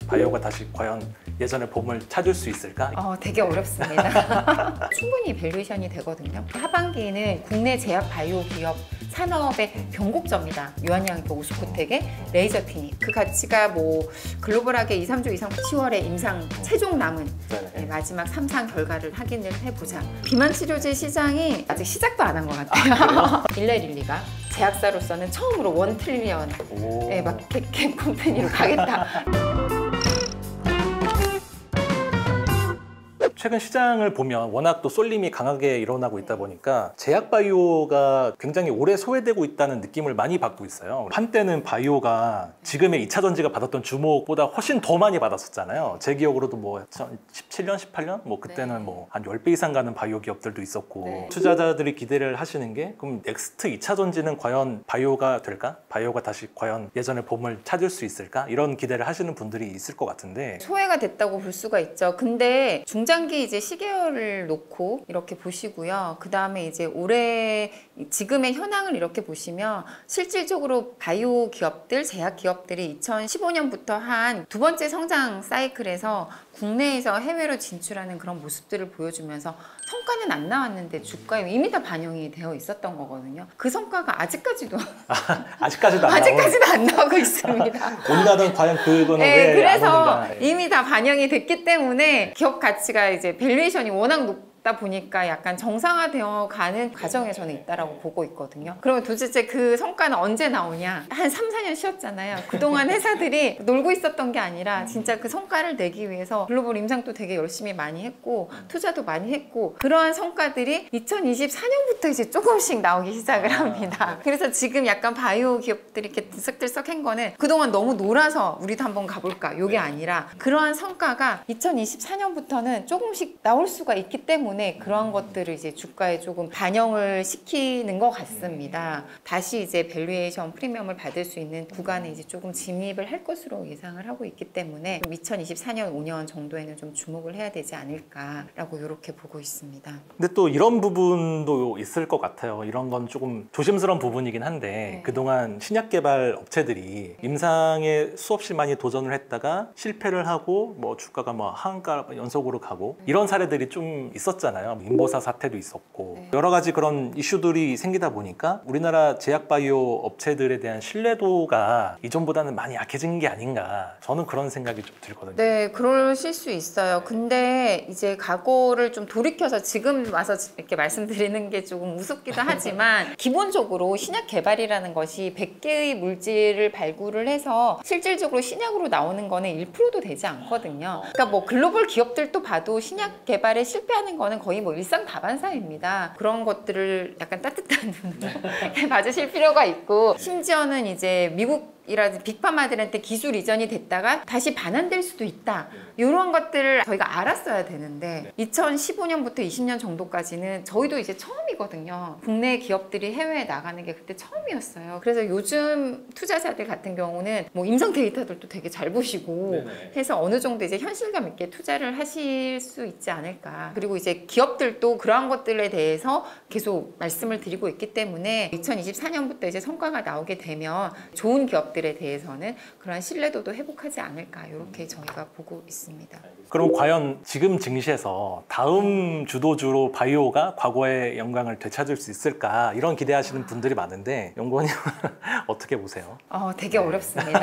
바이오가 다시 과연 예전의 봄을 찾을 수 있을까? 되게 어렵습니다. 충분히 밸류에이션이 되거든요. 하반기에는 국내 제약 바이오 기업 산업의 변곡점이다. 유한양과 오스코텍의 레이저 티닉. 그 가치가 뭐 글로벌하게 2, 3조 이상 10월에 임상 최종 남은 마지막 3상 결과를 확인을 해보자. 비만 치료제 시장이 아직 시작도 안 한 것 같아요. 일레릴리가 제약사로서는 처음으로 1 트릴리언의 마켓캡 컴퍼니로 가겠다. 최근 시장을 보면 워낙 또 쏠림이 강하게 일어나고 있다 보니까 제약 바이오가 굉장히 오래 소외되고 있다는 느낌을 많이 받고 있어요. 한때는 바이오가 지금의 2차 전지가 받았던 주목보다 훨씬 더 많이 받았었잖아요. 제 기억으로도 뭐 17년, 18년? 뭐 그때는 뭐 한 10배 이상 가는 바이오 기업들도 있었고 투자자들이 기대를 하시는 게 그럼 넥스트 2차 전지는 과연 바이오가 될까? 바이오가 다시 과연 예전의 봄을 찾을 수 있을까? 이런 기대를 하시는 분들이 있을 것 같은데 소외가 됐다고 볼 수가 있죠. 근데 중장기 이제 시계열을 놓고 이렇게 보시고요. 그 다음에 이제 올해 지금의 현황을 이렇게 보시면 실질적으로 바이오 기업들, 제약 기업들이 2015년부터 한 두 번째 성장 사이클에서 국내에서 해외로 진출하는 그런 모습들을 보여주면서 성과는 안 나왔는데 주가에 이미 다 반영이 되어 있었던 거거든요. 그 성과가 아직까지도 아직까지도 안 나오고 있습니다. 온다던 과연 그거는 왜 그래서 안 오는가? 이미 다 반영이 됐기 때문에 기업 가치가 이제 밸류에이션이 워낙 높다 보니까 약간 정상화되어 가는 과정에 저는 있다라고 보고 있거든요. 그러면 도대체 그 성과는 언제 나오냐? 한 3, 4년 쉬었잖아요. 그동안 회사들이 놀고 있었던 게 아니라 진짜 그 성과를 내기 위해서 글로벌 임상도 되게 열심히 많이 했고 투자도 많이 했고 그러한 성과들이 2024년부터 이제 조금씩 나오기 시작을 합니다. 그래서 지금 약간 바이오 기업들이 이렇게 들썩들썩한 거는 그동안 너무 놀아서 우리도 한번 가볼까? 이게 아니라 그러한 성과가 2024년부터는 조금씩 나올 수가 있기 때문에 그러한 것들을 이제 주가에 조금 반영을 시키는 것 같습니다. 다시 이제 밸류에이션 프리미엄을 받을 수 있는 구간에 이제 조금 진입을 할 것으로 예상을 하고 있기 때문에 2024년, 5년 정도에는 좀 주목을 해야 되지 않을까라고 이렇게 보고 있습니다. 근데 또 이런 부분도 있을 것 같아요. 이런 건 조금 조심스러운 부분이긴 한데 그동안 신약 개발 업체들이 임상에 수없이 많이 도전을 했다가 실패를 하고 뭐 주가가 뭐 하한가 연속으로 가고 이런 사례들이 좀 있었잖아요. 인보사 사태도 있었고 여러 가지 그런 이슈들이 생기다 보니까 우리나라 제약 바이오 업체들에 대한 신뢰도가 이전보다는 많이 약해진 게 아닌가 저는 그런 생각이 좀 들거든요. 네, 그러실 수 있어요. 근데 이제 과거를 좀 돌이켜서 지금 와서 이렇게 말씀드리는 게 조금 우습기도 하지만 기본적으로 신약 개발이라는 것이 100개의 물질을 발굴을 해서 실질적으로 신약으로 나오는 거는 1%도 되지 않거든요. 그러니까 뭐 글로벌 기업들도 봐도 신약 개발에 실패하는 거는 거의 뭐 일상다반사입니다. 그런 것들을 약간 따뜻한 눈으로 봐주실 필요가 있고 심지어는 이제 미국이라든지 빅파마들한테 기술 이전이 됐다가 다시 반환될 수도 있다. 이런 것들을 저희가 알았어야 되는데 2015년부터 20년 정도까지는 저희도 이제 처음이거든요. 국내 기업들이 해외에 나가는 게 그때 처음이었어요. 그래서 요즘 투자자들 같은 경우는 뭐 임상 데이터들도 되게 잘 보시고 해서 어느 정도 이제 현실감 있게 투자를 하실 수 있지 않을까. 그리고 이제 기업들도 그러한 것들에 대해서 계속 말씀을 드리고 있기 때문에 2024년부터 이제 성과가 나오게 되면 좋은 기업들에 대해서는 그러한 신뢰도도 회복하지 않을까 이렇게 저희가 보고 있습니다. 그럼 과연 지금 증시에서 다음 주도주로 바이오가 과거의 영광을 되찾을 수 있을까 이런 기대하시는 분들이 많은데 연구원님 어떻게 보세요? 되게 어렵습니다.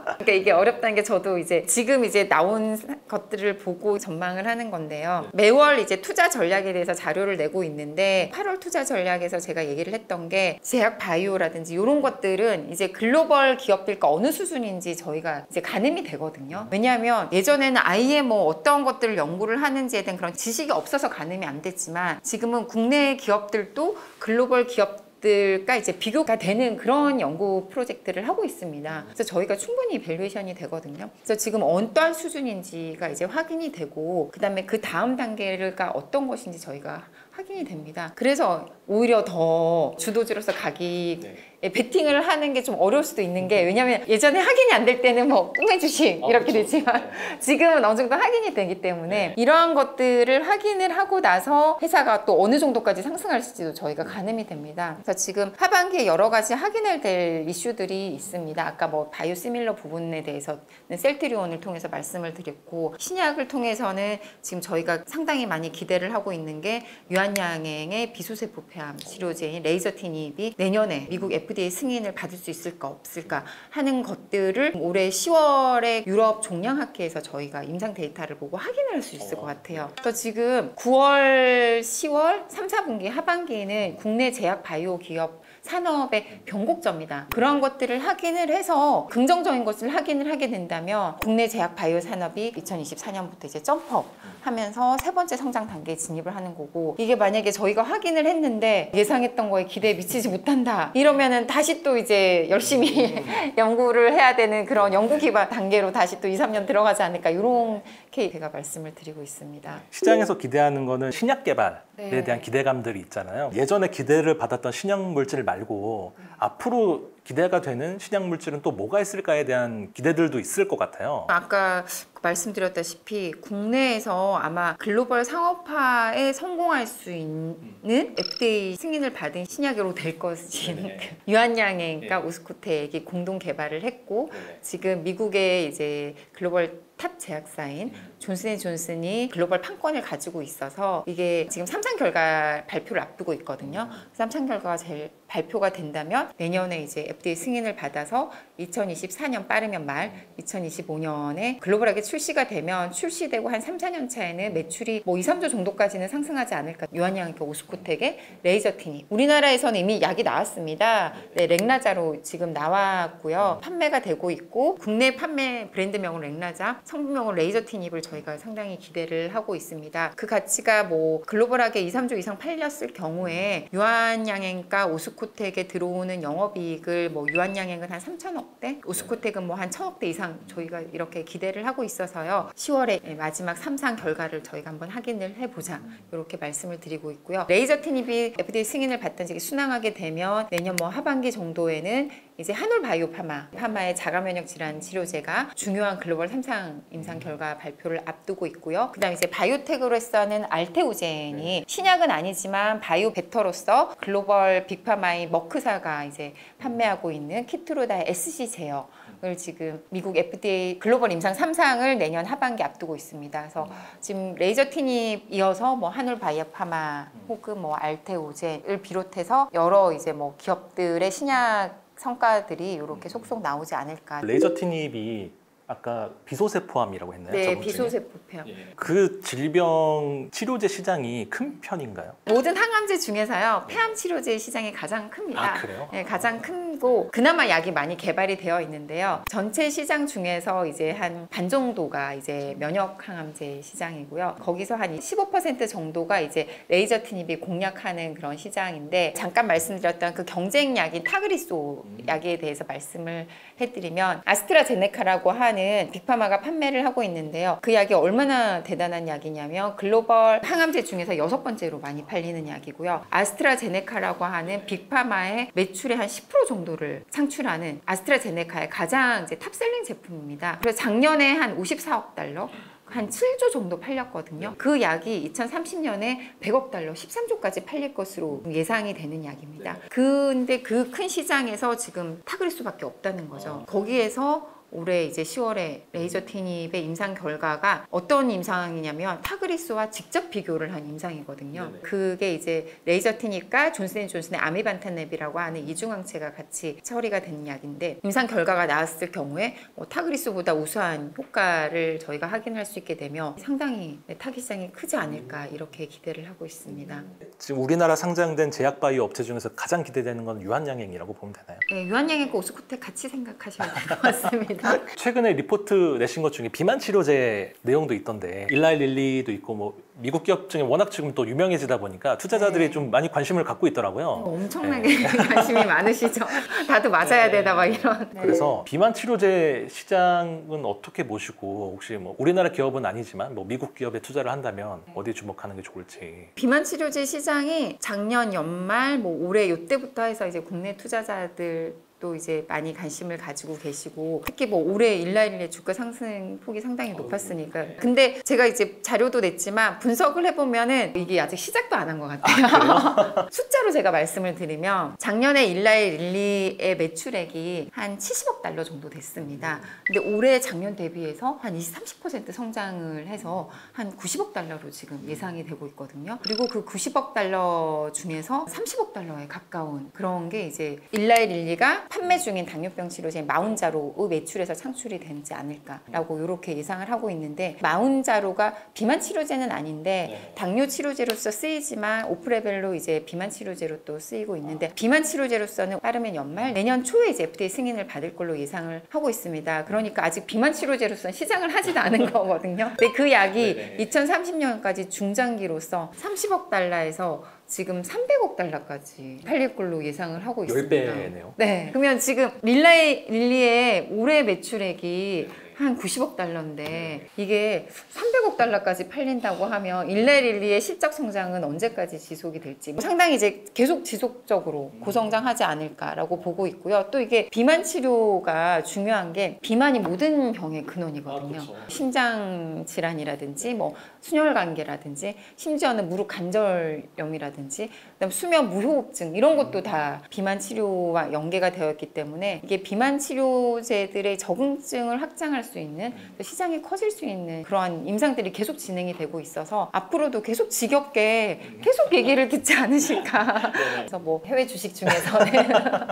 그러니까 이게 어렵다는 게 저도 이제 지금 이제 나온 것들을 보고 전망을 하는 건데요. 매월 이제 투자 전략에 대해서 자료를 내고 있는데 8월 투자 전략에서 제가 얘기를 했던 게 제약 바이오라든지 이런 것들은 이제 글로벌 기업들과 어느 수준인지 저희가 이제 가늠이 되거든요. 왜냐하면 예전에는 아예 뭐 어떤 것들을 연구를 하는지에 대한 그런 지식이 없어서 가늠이 안 됐지만 지금은 국내 기업들도 글로벌 기업들과 이제 비교가 되는 그런 연구 프로젝트를 하고 있습니다. 그래서 저희가 충분히 밸류에이션이 되거든요. 그래서 지금 어떠한 수준인지가 이제 확인이 되고 그다음에 그 다음 단계가 어떤 것인지 저희가 확인이 됩니다. 그래서 오히려 더 주도주로서 가격에 베팅을 하는 게 좀 어려울 수도 있는 게, 왜냐면 예전에 확인이 안 될 때는 뭐 꿈의 주식 이렇게 되지만 지금은 어느 정도 확인이 되기 때문에 이러한 것들을 확인을 하고 나서 회사가 또 어느 정도까지 상승할지도 저희가 가늠이 됩니다. 그래서 지금 하반기에 여러 가지 확인을 될 이슈들이 있습니다. 아까 뭐 바이오시밀러 부분에 대해서는 셀트리온을 통해서 말씀을 드렸고, 신약을 통해서는 지금 저희가 상당히 많이 기대를 하고 있는 게 유한양행의 비수세포 폐암 치료제인 레이저티닙이 내년에 미국 FDA 승인을 받을 수 있을까 없을까 하는 것들을 올해 10월에 유럽 종양학회에서 저희가 임상 데이터를 보고 확인할 수 있을 것 같아요. 그래서 지금 9월, 10월 3, 4분기 하반기에는 국내 제약 바이오 기업 산업의 변곡점이다. 그런 것들을 확인을 해서 긍정적인 것을 확인을 하게 된다면 국내 제약 바이오 산업이 2024년부터 이제 점프업 하면서 세 번째 성장 단계에 진입을 하는 거고, 이게 만약에 저희가 확인을 했는데 예상했던 거에 기대에 미치지 못한다 이러면은 다시 또 이제 열심히 연구를 해야 되는 그런 연구 기반 단계로 다시 또 2, 3년 들어가지 않을까, 이렇게 제가 말씀을 드리고 있습니다. 시장에서 기대하는 거는 신약 개발에 대한 기대감들이 있잖아요. 예전에 기대를 받았던 신약 물질 말고 앞으로 기대가 되는 신약 물질은 또 뭐가 있을까에 대한 기대들도 있을 것 같아요. 아까 말씀드렸다시피 국내에서 아마 글로벌 상업화에 성공할 수 있는 FDA 승인을 받은 신약으로 될 것인 유한양행과 오스코텍이 공동 개발을 했고, 지금 미국의 이제 글로벌 탑 제약사인 존슨앤존슨이 글로벌 판권을 가지고 있어서 이게 지금 3상 결과 발표를 앞두고 있거든요. 3상 결과가 제일 발표가 된다면 내년에 이제 FDA 승인을 받아서 2024년 빠르면 말 2025년에 글로벌하게 출시가 되면, 출시되고 한 3, 4년 차에는 매출이 뭐 2, 3조 정도까지는 상승하지 않을까. 유한양행과 오스코텍의 레이저티닙, 우리나라에서는 이미 약이 나왔습니다. 네, 렉나자로 지금 나왔고요. 판매가 되고 있고, 국내 판매 브랜드명은 렉나자, 성분명은 레이저티닙을 저희가 상당히 기대를 하고 있습니다. 그 가치가 뭐 글로벌하게 2, 3조 이상 팔렸을 경우에 유한양행과 오스코텍에 들어오는 영업이익을 뭐 유한양행은 한 3천억대, 오스코텍은 뭐 한 1,000억대 이상 저희가 이렇게 기대를 하고 있어서요. 10월에 마지막 3상 결과를 저희가 한번 확인을 해보자, 이렇게 말씀을 드리고 있고요. 레이저티닙이 FDA 승인을 받든지 순항하게 되면 내년 뭐 하반기 정도에는 이제 한올바이오 파마의 자가면역 질환 치료제가 중요한 글로벌 3상 임상 결과 발표를 앞두고 있고요. 그다음 이제 바이오텍으로서는 알테오젠이 신약은 아니지만 바이오 벡터로서 글로벌 빅파마인 머크사가 이제 판매하고 있는 키트로다 SC 제어를 지금 미국 FDA 글로벌 임상 3상을 내년 하반기 앞두고 있습니다. 그래서 지금 레이저티닙 이어서 뭐 한올바이오 파마 혹은 뭐 알테오젠을 비롯해서 여러 이제 뭐 기업들의 신약 성과들이 이렇게 속속 나오지 않을까. 레이저티닙이 아까 비소세포암이라고 했나요? 네, 비소세포 폐암. 그 질병 치료제 시장이 큰 편인가요? 모든 항암제 중에서요, 폐암 치료제 시장이 가장 큽니다. 아, 그래요? 네, 가장 크고 그나마 약이 많이 개발이 되어 있는데요. 전체 시장 중에서 이제 한 반 정도가 이제 면역 항암제 시장이고요. 거기서 한 15% 정도가 이제 레이저티닙이 공략하는 그런 시장인데, 잠깐 말씀드렸던 그 경쟁약인 타그리소 약에 대해서 말씀을 해드리면, 아스트라제네카라고 하는 빅파마가 판매를 하고 있는데요. 그 약이 얼마나 대단한 약이냐면 글로벌 항암제 중에서 6번째로 많이 팔리는 약이고요. 아스트라제네카라고 하는 빅파마의 매출의 한 10% 정도를 창출하는 아스트라제네카의 가장 이제 탑셀링 제품입니다. 그래서 작년에 한 54억 달러, 한 7조 정도 팔렸거든요. 그 약이 2030년에 100억 달러, 13조까지 팔릴 것으로 예상이 되는 약입니다. 근데 그 큰 시장에서 지금 타그리소밖에 없다는 거죠. 거기에서 올해 이제 10월에 레이저티닙의 임상 결과가 어떤 임상이냐면 타그리소와 직접 비교를 한 임상이거든요. 그게 이제 레이저티닙과 존슨앤존슨의 아미반타넵이라고 하는 이중항체가 같이 처리가 된 약인데, 임상 결과가 나왔을 경우에 타그리소보다 우수한 효과를 저희가 확인할 수 있게 되면 상당히 타깃 시장이 크지 않을까, 이렇게 기대를 하고 있습니다. 지금 우리나라 상장된 제약바이오 업체 중에서 가장 기대되는 건 유한양행이라고 보면 되나요? 네, 유한양행과 오스코텍 같이 생각하셔야 될 것 같습니다. 최근에 리포트 내신 것 중에 비만 치료제 내용도 있던데 일라일릴리도 있고 뭐 미국 기업 중에 워낙 지금 또 유명해지다 보니까 투자자들이 네. 좀 많이 관심을 갖고 있더라고요. 엄청나게 관심이 많으시죠. 나도 맞아야 되나 막 이런. 네. 그래서 비만 치료제 시장은 어떻게 보시고 혹시 뭐 우리나라 기업은 아니지만 뭐 미국 기업에 투자를 한다면 어디 주목하는 게 좋을지. 비만 치료제 시장이 작년 연말 뭐 올해 이때부터 해서 이제 국내 투자자들 또 이제 많이 관심을 가지고 계시고 특히 뭐 올해 일라일리의 주가 상승 폭이 상당히 높았으니까 근데 제가 이제 자료도 냈지만 분석을 해보면은 이게 아직 시작도 안 한 것 같아요. 숫자로 제가 말씀을 드리면 작년에 일라일리의 매출액이 한 70억 달러 정도 됐습니다. 근데 올해 작년 대비해서 한 20-30% 성장을 해서 한 90억 달러로 지금 예상이 되고 있거든요. 그리고 그 90억 달러 중에서 30억 달러에 가까운 그런 게 이제 일라일리가 판매 중인 당뇨병 치료제인 마운자로의 매출에서 창출이 되지 않을까라고 이렇게 예상을 하고 있는데 마운자로가 비만 치료제는 아닌데 당뇨 치료제로서 쓰이지만 오프레벨로 이제 비만 치료제로 또 쓰이고 있는데 비만 치료제로서는 빠르면 연말 내년 초에 이제 FDA 승인을 받을 걸로 예상을 하고 있습니다. 그러니까 아직 비만 치료제로서는 시장을 하지도 않은 거거든요. 근데 그 약이 2030년까지 중장기로서 30억 달러에서 지금 300억 달러까지 팔릴 걸로 예상을 하고 있습니다. 10배네요. 네. 그러면 지금 릴리의 올해 매출액이 한 90억 달러인데 이게 300억 달러까지 팔린다고 하면 일라일리의 실적 성장은 언제까지 지속이 될지 상당히 이제 계속 지속적으로 고성장하지 않을까라고 보고 있고요. 또 이게 비만 치료가 중요한 게 비만이 모든 병의 근원이거든요. 심장 질환이라든지 뭐 순혈관계라든지 심지어는 무릎 관절염이라든지 그다음 수면 무호흡증 이런 것도 다 비만 치료와 연계가 되어 있기 때문에 이게 비만 치료제들의 적응증을 확장할 수 있는 또 시장이 커질 수 있는 그러한 임상들이 계속 진행이 되고 있어서 앞으로도 계속 지겹게 계속 얘기를 듣지 않으실까. 그래서 뭐 해외 주식 중에서는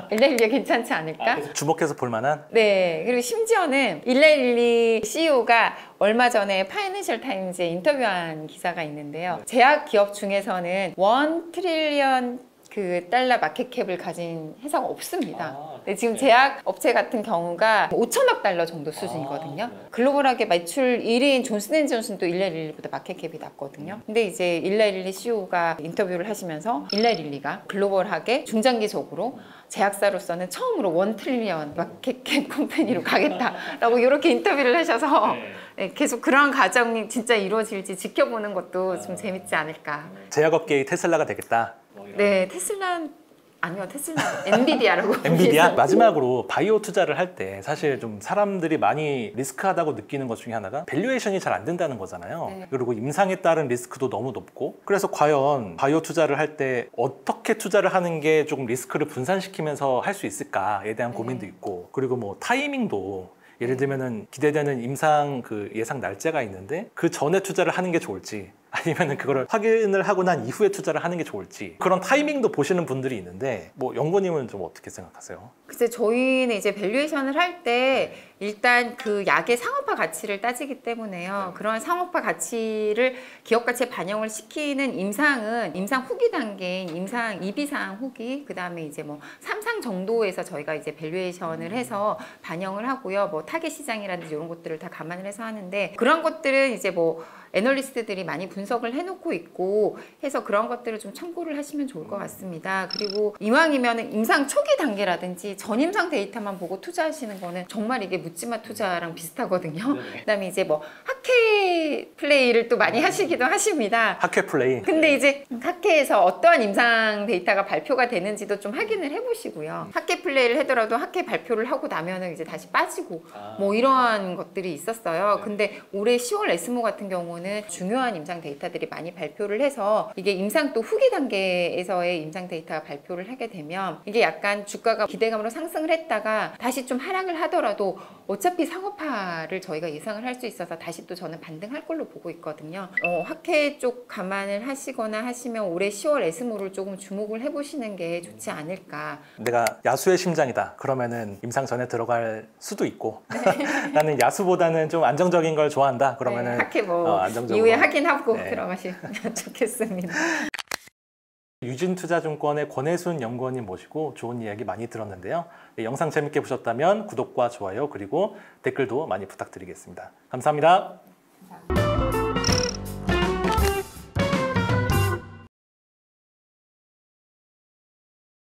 일라일리 괜찮지 않을까? 주목해서 볼 만한? 네. 그리고 심지어는 일라일리 CEO가 얼마 전에 파이낸셜 타임즈에 인터뷰한 기사가 있는데요. 제약 기업 중에서는 1 트릴리언 그 달러 마켓캡을 가진 회사가 없습니다. 근데 지금 제약 업체 같은 경우가 5천억 달러 정도 수준이거든요. 글로벌하게 매출 1위인 존슨앤존슨도 일라일리보다 마켓캡이 낮거든요. 근데 이제 일라일리 CEO가 인터뷰를 하시면서 일라일리가 글로벌하게 중장기적으로 제약사로서는 처음으로 1 트릴리언 마켓캡 컴퍼니로 가겠다라고 이렇게 인터뷰를 하셔서 네, 계속 그런 과정이 진짜 이루어질지 지켜보는 것도 좀 재밌지 않을까. 제약업계의 테슬라가 되겠다. 네, 아니요, 테슬라, 엔비디아라고. 엔비디아? 마지막으로 바이오 투자를 할 때 사실 좀 사람들이 많이 리스크하다고 느끼는 것 중에 하나가 밸류에이션이 잘 안 된다는 거잖아요. 네. 그리고 임상에 따른 리스크도 너무 높고 그래서 과연 바이오 투자를 할 때 어떻게 투자를 하는 게 조금 리스크를 분산시키면서 할 수 있을까에 대한 고민도 있고 그리고 뭐 타이밍도 예를 들면은 기대되는 임상 그 예상 날짜가 있는데 그 전에 투자를 하는 게 좋을지 아니면은 그거를 확인을 하고 난 이후에 투자를 하는 게 좋을지 그런 타이밍도 보시는 분들이 있는데 뭐 연구님은 좀 어떻게 생각하세요? 글쎄 저희는 이제 밸류에이션을 할 때 일단 그 약의 상업화 가치를 따지기 때문에요. 그런 상업화 가치를 기업 가치에 반영을 시키는 임상은 임상 후기 단계인 임상 2비상 후기 그다음에 이제 뭐 3상 정도에서 저희가 이제 밸류에이션을 해서 반영을 하고요. 뭐 타겟 시장이라든지 이런 것들을 다 감안을 해서 하는데 그런 것들은 이제 뭐 애널리스트들이 많이 분석을 해놓고 있고 해서 그런 것들을 좀 참고를 하시면 좋을 것 같습니다. 그리고 이왕이면 임상 초기 단계라든지 전임상 데이터만 보고 투자하시는 거는 정말 이게 묻지마 투자랑 비슷하거든요. 그다음에 이제 뭐 학회 플레이를 또 많이 하시기도 하십니다. 학회 플레이. 근데 이제 학회에서 어떠한 임상 데이터가 발표가 되는지도 좀 확인을 해보시고요. 학회 플레이를 하더라도 학회 발표를 하고 나면은 이제 다시 빠지고 뭐 이러한 것들이 있었어요. 근데 올해 10월 에스모 같은 경우는 중요한 임상 데이터들이 많이 발표를 해서 이게 임상 또 후기 단계에서의 임상 데이터가 발표를 하게 되면 이게 약간 주가가 기대감으로 상승을 했다가 다시 좀 하락을 하더라도 어차피 상업화를 저희가 예상을 할 수 있어서 다시 또 저는 반등할 걸로 보고 있거든요. 학회 쪽 감안을 하시거나 하시면 올해 10월 에스모를 조금 주목을 해보시는 게 좋지 않을까. 내가 야수의 심장이다. 그러면은 임상 전에 들어갈 수도 있고 나는 야수보다는 좀 안정적인 걸 좋아한다. 그러면은 학회 뭐 안정적으로. 이후에 확인하고 네. 들어가시면 좋겠습니다. 유진투자증권의 권혜순 연구원님 모시고 좋은 이야기 많이 들었는데요. 네, 영상 재밌게 보셨다면 구독과 좋아요 그리고 댓글도 많이 부탁드리겠습니다. 감사합니다.